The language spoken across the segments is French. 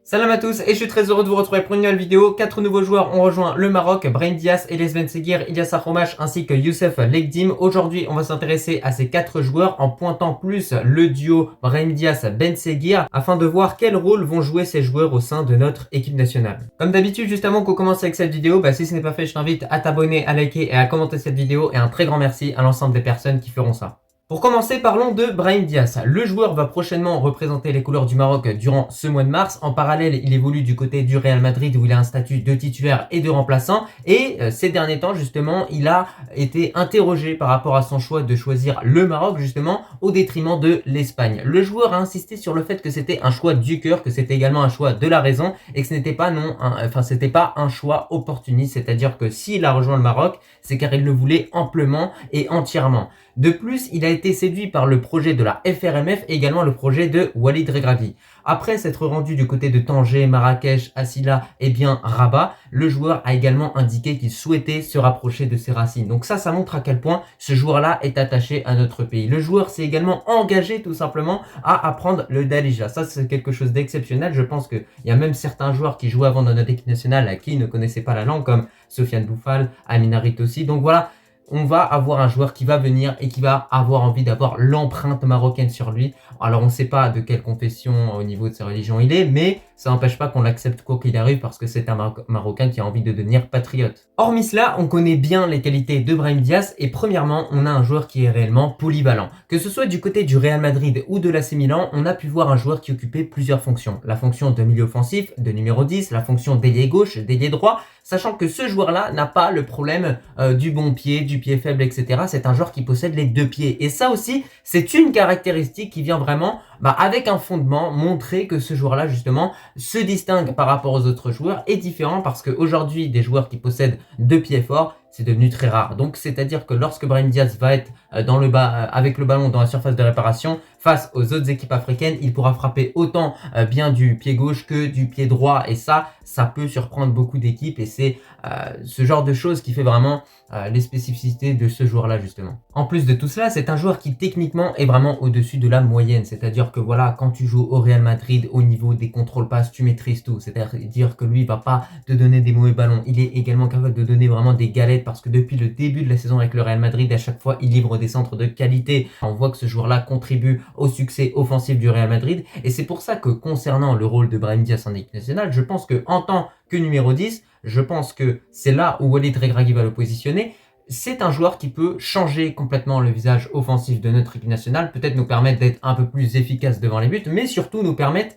Salam à tous et je suis très heureux de vous retrouver pour une nouvelle vidéo. 4 nouveaux joueurs ont rejoint le Maroc, Brahim Diaz, Elias Benseghir, Ilyas Akhomash ainsi que Youssef Legdim. Aujourd'hui on va s'intéresser à ces 4 joueurs en pointant plus le duo Brahim Diaz-Benseghir afin de voir quel rôle vont jouer ces joueurs au sein de notre équipe nationale. Comme d'habitude, juste avant qu'on commence avec cette vidéo, si ce n'est pas fait, je t'invite à t'abonner, à liker et à commenter cette vidéo et un très grand merci à l'ensemble des personnes qui feront ça. Pour commencer, parlons de Brahim Diaz. Le joueur va prochainement représenter les couleurs du Maroc durant ce mois de mars. En parallèle, il évolue du côté du Real Madrid où il a un statut de titulaire et de remplaçant. Et ces derniers temps, justement, il a été interrogé par rapport à son choix de choisir le Maroc, justement, au détriment de l'Espagne. Le joueur a insisté sur le fait que c'était un choix du cœur, que c'était également un choix de la raison et que ce n'était pas c'était pas un choix opportuniste. C'est-à-dire que s'il a rejoint le Maroc, c'est car il le voulait amplement et entièrement. De plus, il a été séduit par le projet de la FRMF et également le projet de Walid Regragui. Après s'être rendu du côté de Tanger, Marrakech, Asila et bien Rabat, le joueur a également indiqué qu'il souhaitait se rapprocher de ses racines. Donc ça montre à quel point ce joueur-là est attaché à notre pays. Le joueur s'est également engagé tout simplement à apprendre le Darija. Ça, c'est quelque chose d'exceptionnel. Je pense qu'il y a même certains joueurs qui jouaient avant dans notre équipe nationale qui ne connaissaient pas la langue, comme Sofiane Bouffal, Amin Harit aussi. Donc voilà. On va avoir un joueur qui va venir et qui va avoir envie d'avoir l'empreinte marocaine sur lui. Alors on ne sait pas de quelle confession au niveau de sa religion il est, mais ça n'empêche pas qu'on l'accepte quoi qu'il arrive parce que c'est un Marocain qui a envie de devenir patriote. Hormis cela, on connaît bien les qualités de Brahim Diaz et premièrement, on a un joueur qui est réellement polyvalent. Que ce soit du côté du Real Madrid ou de l'AC Milan, on a pu voir un joueur qui occupait plusieurs fonctions. La fonction de milieu offensif, de numéro 10, la fonction d'ailier gauche, d'ailier droit, sachant que ce joueur-là n'a pas le problème du bon pied, du pied faible, etc. C'est un joueur qui possède les deux pieds. Et ça aussi, c'est une caractéristique qui vient vraiment, avec un fondement, montrer que ce joueur-là, justement, se distingue par rapport aux autres joueurs, est différent parce qu'aujourd'hui, des joueurs qui possèdent deux pieds forts, c'est devenu très rare. Donc, c'est-à-dire que lorsque Brahim Diaz va être avec le ballon dans la surface de réparation, face aux autres équipes africaines, il pourra frapper autant bien du pied gauche que du pied droit. Et ça peut surprendre beaucoup d'équipes. Et c'est ce genre de choses qui fait vraiment les spécificités de ce joueur-là, justement. En plus de tout cela, c'est un joueur qui techniquement est vraiment au-dessus de la moyenne. C'est-à-dire que voilà, quand tu joues au Real Madrid, au niveau des contrôles passes, tu maîtrises tout. C'est-à-dire que lui, il va pas te donner des mauvais ballons. Il est également capable de donner vraiment des galettes parce que depuis le début de la saison avec le Real Madrid, à chaque fois, il livre des centres de qualité. On voit que ce joueur-là contribue au succès offensif du Real Madrid. Et c'est pour ça que concernant le rôle de Brahim Diaz en équipe nationale, je pense que en tant que numéro 10, je pense que c'est là où Walid Regragui va le positionner. C'est un joueur qui peut changer complètement le visage offensif de notre équipe nationale, peut-être nous permettre d'être un peu plus efficace devant les buts, mais surtout nous permettre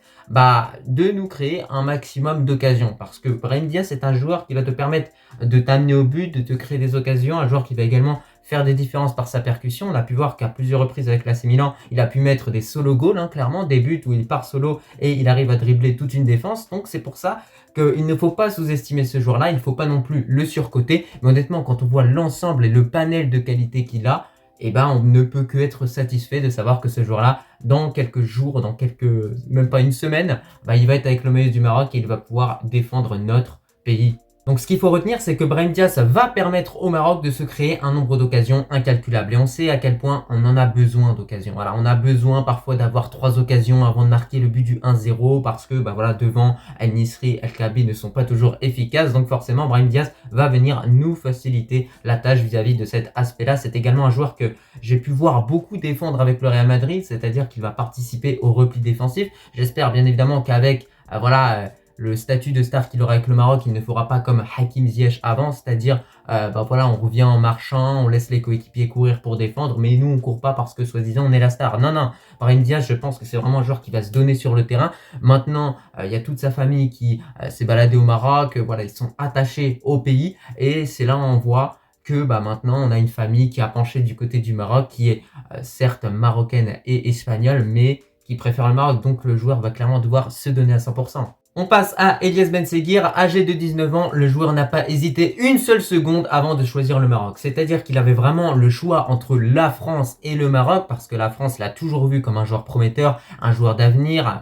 de nous créer un maximum d'occasions. Parce que Brahim Diaz est un joueur qui va te permettre de t'amener au but, de te créer des occasions, un joueur qui va également faire des différences par sa percussion. On a pu voir qu'à plusieurs reprises avec l'AC Milan, il a pu mettre des solo goals, clairement, des buts où il part solo et il arrive à dribbler toute une défense. Donc c'est pour ça qu'il ne faut pas sous-estimer ce joueur-là, il ne faut pas non plus le surcoter. Mais honnêtement, quand on voit l'ensemble et le panel de qualité qu'il a, on ne peut que être satisfait de savoir que ce joueur-là, dans quelques jours, même pas une semaine, il va être avec le maillot du Maroc et il va pouvoir défendre notre pays. Donc ce qu'il faut retenir, c'est que Brahim Diaz va permettre au Maroc de se créer un nombre d'occasions incalculable. Et on sait à quel point on en a besoin d'occasions. Voilà, on a besoin parfois d'avoir 3 occasions avant de marquer le but du 1-0 parce que devant El Nisri et El Kaabi ne sont pas toujours efficaces. Donc forcément, Brahim Diaz va venir nous faciliter la tâche vis-à-vis de cet aspect-là. C'est également un joueur que j'ai pu voir beaucoup défendre avec le Real Madrid, c'est-à-dire qu'il va participer au repli défensif. J'espère bien évidemment qu'avec le statut de star qu'il aura avec le Maroc, il ne fera pas comme Hakim Ziyech avant, c'est-à-dire on revient en marchant, on laisse les coéquipiers courir pour défendre, mais nous on court pas parce que soi-disant on est la star. Non, Brahim Diaz, je pense que c'est vraiment un joueur qui va se donner sur le terrain. Maintenant, il y a toute sa famille qui s'est baladée au Maroc, ils sont attachés au pays et c'est là où on voit que maintenant on a une famille qui a penché du côté du Maroc, qui est certes marocaine et espagnole, mais qui préfère le Maroc, donc le joueur va clairement devoir se donner à 100%. On passe à Elias Benseghir, âgé de 19 ans, le joueur n'a pas hésité une seule seconde avant de choisir le Maroc. C'est-à-dire qu'il avait vraiment le choix entre la France et le Maroc, parce que la France l'a toujours vu comme un joueur prometteur, un joueur d'avenir,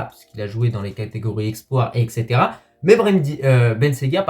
puisqu'il a joué dans les catégories espoir, etc. Mais Brahim Benseghir,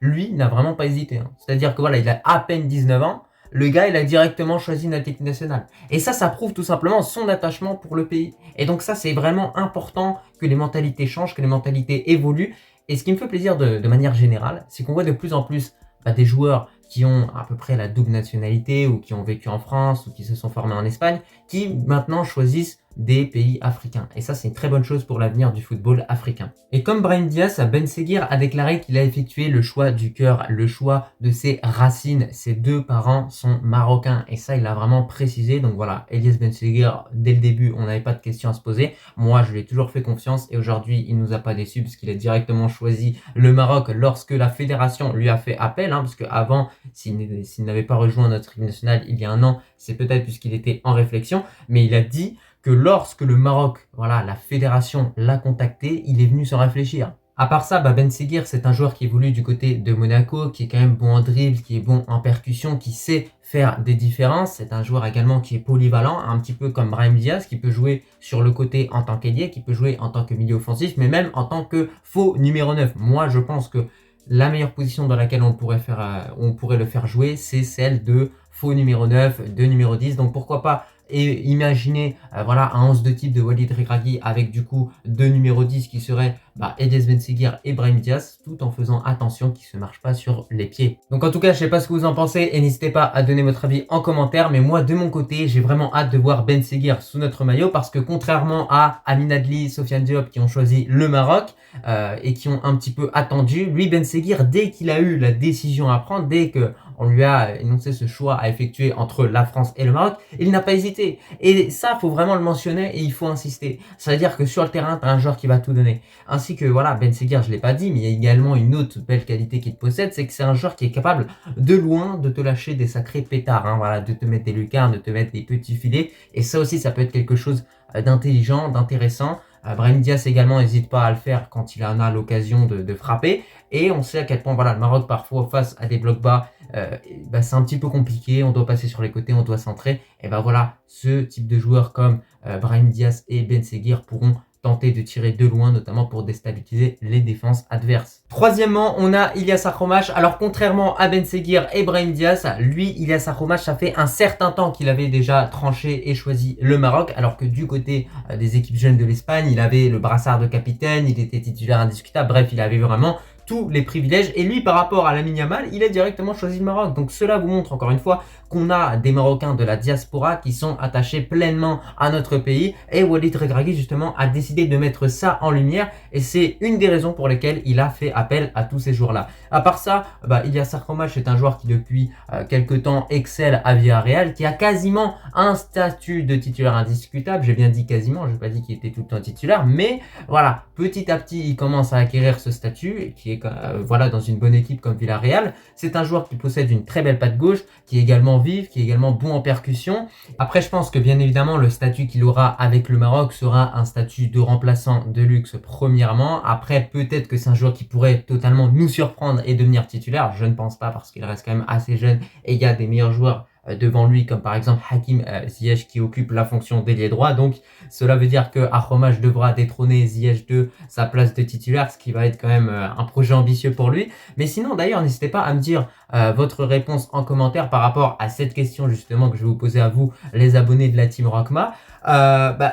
lui, n'a vraiment pas hésité. C'est-à-dire que il a à peine 19 ans, le gars, il a directement choisi notre équipe nationale. Et ça prouve tout simplement son attachement pour le pays. Et donc ça, c'est vraiment important que les mentalités changent, que les mentalités évoluent. Et ce qui me fait plaisir de manière générale, c'est qu'on voit de plus en plus des joueurs qui ont à peu près la double nationalité ou qui ont vécu en France ou qui se sont formés en Espagne, qui maintenant choisissent des pays africains. Et ça, c'est une très bonne chose pour l'avenir du football africain. Et comme Brahim Diaz, Ben Seguir a déclaré qu'il a effectué le choix du cœur, le choix de ses racines. Ses deux parents sont marocains. Et ça, il a vraiment précisé. Donc voilà, Elias Ben Seguir, dès le début, on n'avait pas de questions à se poser. Moi, je lui ai toujours fait confiance et aujourd'hui, il nous a pas déçus puisqu'il a directement choisi le Maroc lorsque la fédération lui a fait appel. Parce qu'avant, s'il n'avait pas rejoint notre équipe nationale il y a un an, c'est peut-être puisqu'il était en réflexion. Mais il a dit que lorsque le Maroc, la fédération l'a contacté, il est venu sans réfléchir. À part ça, Ben Seguir, c'est un joueur qui évolue du côté de Monaco, qui est quand même bon en dribble, qui est bon en percussion, qui sait faire des différences. C'est un joueur également qui est polyvalent, un petit peu comme Brahim Diaz, qui peut jouer sur le côté en tant qu'ailier, qui peut jouer en tant que milieu offensif, mais même en tant que faux numéro 9. Moi, je pense que la meilleure position dans laquelle on pourrait le faire jouer, c'est celle de faux numéro 9, de numéro 10. Donc pourquoi pas imaginer un 11 de type de Walid Regragui avec du coup deux numéros 10 qui seraient Elias Ben Seguir et Brahim Diaz, tout en faisant attention qu'ils ne se marchent pas sur les pieds. Donc en tout cas, je sais pas ce que vous en pensez et n'hésitez pas à donner votre avis en commentaire, mais moi de mon côté, j'ai vraiment hâte de voir Ben Seguir sous notre maillot parce que contrairement à Amin Adli, Sofiane Diop qui ont choisi le Maroc et qui ont un petit peu attendu, lui Ben Seguir, dès qu'il a eu la décision à prendre, dès que on lui a énoncé ce choix à effectuer entre la France et le Maroc, il n'a pas hésité. Et ça, faut vraiment le mentionner et il faut insister. Ça veut dire que sur le terrain, tu as un joueur qui va tout donner. Ainsi que, Ben Seguir, je l'ai pas dit, mais il y a également une autre belle qualité qu'il possède, c'est que c'est un joueur qui est capable de loin de te lâcher des sacrés pétards, de te mettre des lucarnes, de te mettre des petits filets. Et ça aussi, ça peut être quelque chose d'intelligent, d'intéressant. Brahim Diaz également n'hésite pas à le faire quand il en a l'occasion de frapper. Et on sait à quel point le Maroc parfois face à des blocs bas, c'est un petit peu compliqué. On doit passer sur les côtés, on doit centrer. Et ce type de joueurs comme Brahim Diaz et Ben Seguir pourront tenter de tirer de loin, notamment pour déstabiliser les défenses adverses. Troisièmement, on a Ilyas Akhromach. Alors contrairement à Ben Seguir et Brahim Diaz, lui, Ilyas Akhromach, ça fait un certain temps qu'il avait déjà tranché et choisi le Maroc, alors que du côté des équipes jeunes de l'Espagne, il avait le brassard de capitaine, il était titulaire indiscutable, bref, il avait vraiment tous les privilèges. Et lui, par rapport à Lamine Yamal, il a directement choisi le Maroc. Donc cela vous montre encore une fois qu'on a des Marocains de la diaspora qui sont attachés pleinement à notre pays. Et Walid Regragui, justement, a décidé de mettre ça en lumière. Et c'est une des raisons pour lesquelles il a fait appel à tous ces joueurs-là. À part ça, Ilyas Akhromach est un joueur qui, depuis quelques temps, excelle à Villarreal, qui a quasiment un statut de titulaire indiscutable. J'ai bien dit quasiment, je n'ai pas dit qu'il était tout le temps titulaire. Mais petit à petit, il commence à acquérir ce statut, qui est dans une bonne équipe comme Villarreal. C'est un joueur qui possède une très belle patte gauche, qui est également vif, qui est également bon en percussion. Après, je pense que bien évidemment, le statut qu'il aura avec le Maroc sera un statut de remplaçant de luxe premièrement. Après, peut-être que c'est un joueur qui pourrait totalement nous surprendre et devenir titulaire. Je ne pense pas parce qu'il reste quand même assez jeune et il y a des meilleurs joueurs devant lui, comme par exemple Hakim Ziyech qui occupe la fonction d'ailier droit. Donc cela veut dire que Akhromach devra détrôner Ziyech de sa place de titulaire, ce qui va être quand même un projet ambitieux pour lui. Mais sinon d'ailleurs, n'hésitez pas à me dire votre réponse en commentaire par rapport à cette question justement que je vais vous poser à vous, les abonnés de la Team Rockma.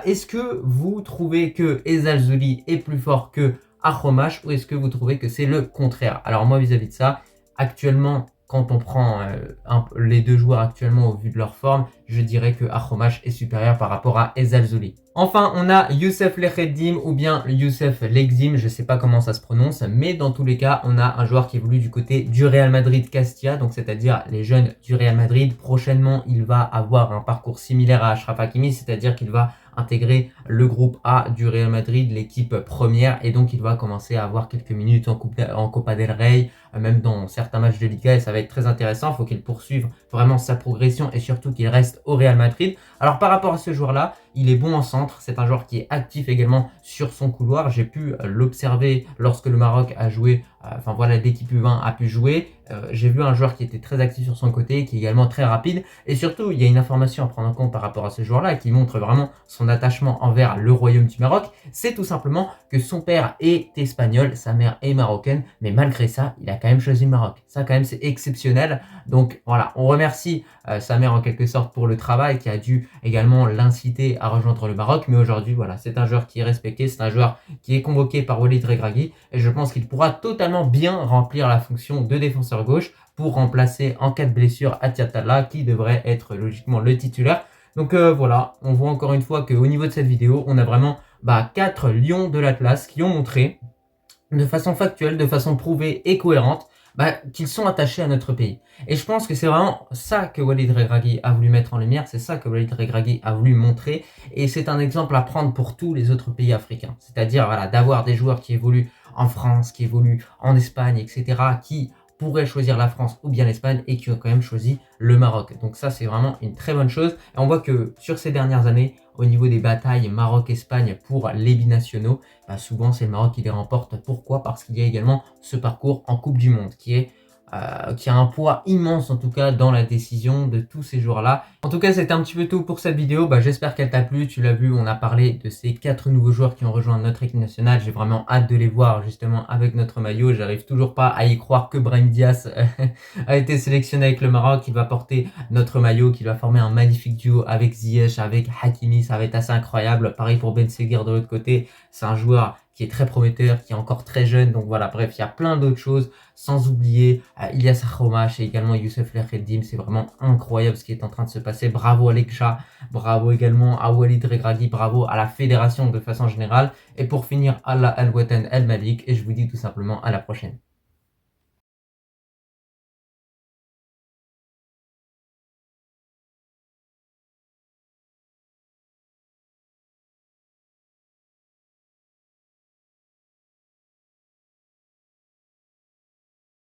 Est-ce que vous trouvez que Ezzalzouli est plus fort que Akhromach ou est-ce que vous trouvez que c'est le contraire? Alors moi vis-à-vis de ça, actuellement, quand on prend les deux joueurs actuellement au vu de leur forme, je dirais que Akhromach est supérieur par rapport à Ezzalzouli. Enfin, on a Youssef Lekhedim ou bien Youssef Lekdim, je ne sais pas comment ça se prononce, mais dans tous les cas, on a un joueur qui évolue du côté du Real Madrid Castilla, donc c'est-à-dire les jeunes du Real Madrid. Prochainement, il va avoir un parcours similaire à Achraf Hakimi, c'est-à-dire qu'il va intégrer le groupe A du Real Madrid, l'équipe première, et donc il va commencer à avoir quelques minutes en Copa del Rey, même dans certains matchs de Liga, et ça va être très intéressant. Il faut qu'il poursuive vraiment sa progression et surtout qu'il reste au Real Madrid. Alors par rapport à ce joueur-là, il est bon en centre, c'est un joueur qui est actif également sur son couloir. J'ai pu l'observer lorsque le Maroc a joué, enfin voilà, l'équipe U20 a pu jouer. J'ai vu un joueur qui était très actif sur son côté, qui est également très rapide. Et surtout, il y a une information à prendre en compte par rapport à ce joueur-là qui montre vraiment son attachement envers le royaume du Maroc. C'est tout simplement que son père est espagnol, sa mère est marocaine, mais malgré ça, il a quand même choisi le Maroc. Ça quand même, c'est exceptionnel. Donc voilà, on remercie sa mère en quelque sorte pour le travail qui a dû également l'inciter à rejoindre le Maroc. Mais aujourd'hui, voilà, c'est un joueur qui est respecté, c'est un joueur qui est convoqué par Walid Regragui et je pense qu'il pourra totalement bien remplir la fonction de défenseur gauche pour remplacer en cas de blessure Atiatalla qui devrait être logiquement le titulaire. Donc voilà, on voit encore une fois qu'au niveau de cette vidéo, on a vraiment 4 lions de l'Atlas qui ont montré de façon factuelle, de façon prouvée et cohérente qu'ils sont attachés à notre pays. Et je pense que c'est vraiment ça que Walid Regragui a voulu mettre en lumière, c'est ça que Walid Regragui a voulu montrer, et c'est un exemple à prendre pour tous les autres pays africains. C'est-à-dire voilà, d'avoir des joueurs qui évoluent en France, qui évoluent en Espagne, etc., qui pourraient choisir la France ou bien l'Espagne et qui ont quand même choisi le Maroc. Donc ça, c'est vraiment une très bonne chose. Et on voit que sur ces dernières années, au niveau des batailles Maroc-Espagne pour les binationaux, souvent c'est le Maroc qui les remporte. Pourquoi? Parce qu'il y a également ce parcours en Coupe du Monde qui a un poids immense en tout cas dans la décision de tous ces joueurs-là. En tout cas, c'était un petit peu tout pour cette vidéo. J'espère qu'elle t'a plu. Tu l'as vu, on a parlé de ces 4 nouveaux joueurs qui ont rejoint notre équipe nationale. J'ai vraiment hâte de les voir justement avec notre maillot. J'arrive toujours pas à y croire que Brahim Diaz a été sélectionné avec le Maroc. Il va porter notre maillot, qu'il va former un magnifique duo avec Ziyech, avec Hakimi. Ça va être assez incroyable. Pareil pour Ben Seguir de l'autre côté. C'est un joueur qui est très prometteur, qui est encore très jeune. Donc voilà, bref, il y a plein d'autres choses. Sans oublier Ilyas Akhomash et également Youssef Lekheldim. C'est vraiment incroyable ce qui est en train de se passer. Bravo à l'Ekcha, bravo également à Walid Regragui, bravo à la fédération de façon générale. Et pour finir, Allah Al-Watan Al-Malik. Et je vous dis tout simplement à la prochaine.